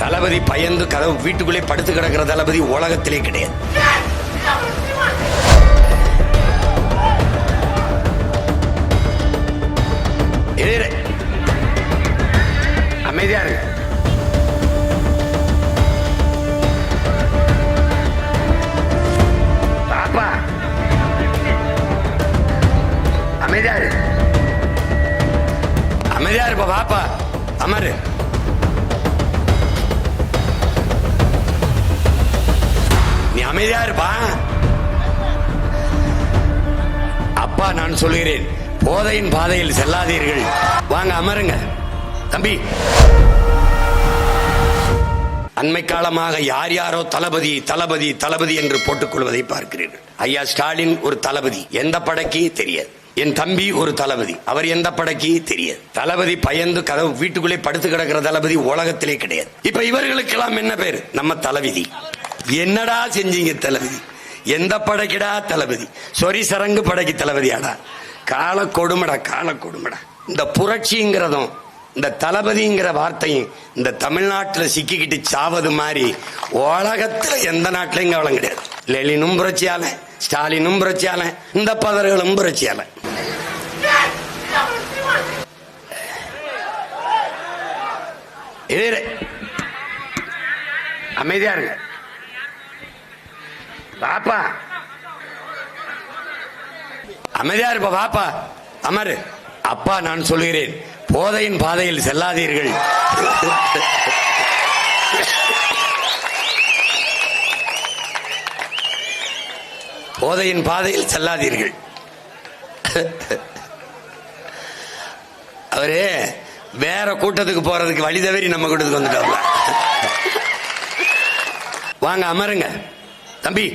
தளபதி பயந்து கதவு வீட்டுக்குள்ளே படுத்து கிடக்கிற தளபதி உலகத்திலே கிடையாது. அமைதியா இருங்க. பாப்பா அமைதியா இரு. அமைதியா இருப்பா. பாப்பா அமரு. நீ அமைதியா இருப்பா. அப்பா நான் சொல்கிறேன், போதையின் பாதையில் செல்லாதீர்கள். வாங்க அமருங்க. தம்பி, அண்மை காலமாக யார் யாரோ தளபதி தளபதி தளபதி என்று போட்டுக் கொள்வதை பார்க்கிறீர்கள். ஐயா ஸ்டாலின் ஒரு தளபதி, எந்த படைக்கு தெரியாது. என் தம்பி ஒரு தளபதி, அவர் எந்த படைக்கு தெரியாது. தளபதி பயந்து கதவு வீட்டுக்குள்ளே படுத்து கிடக்கிற தளபதி உலகத்திலே கிடையாது. இப்ப இவர்களுக்கெல்லாம் என்ன பேரு? நம்ம தளபதி. என்னடா செஞ்சீங்க தளபதி? எந்த படைக்குடா தளபதி? சொரி சரங்கு படைக்கு தளபதியாடா? கால கொடுமடா, கால கொடுமடா. இந்த புரட்சிங்கிறதும் இந்த தளபதிங்கிற வார்த்தையும் இந்த தமிழ்நாட்டில் சிக்கிக்கிட்டு சாவது மாதிரி உலகத்துல எந்த நாட்டிலும் கவலம் கிடையாது. லெனினும் புரட்சியால, ஸ்டாலினும் புரட்சியால, இந்த பதர்களும் புரட்சியால. அமைதியா இருங்க. பாப்பா அமைதியா இருப்பா. பாப்பா அமரு. அப்பா நான் சொல்கிறேன், போதையின் பாதையில் செல்லாதீர்கள். போதையின் பாதையில் செல்லாதீர்கள். அவரு வேற கூட்டத்துக்கு போறதுக்கு வழி தவறி நம்ம கூட்டத்துக்கு வந்துட்டாங்க. வாங்க அமருங்க. தம்பி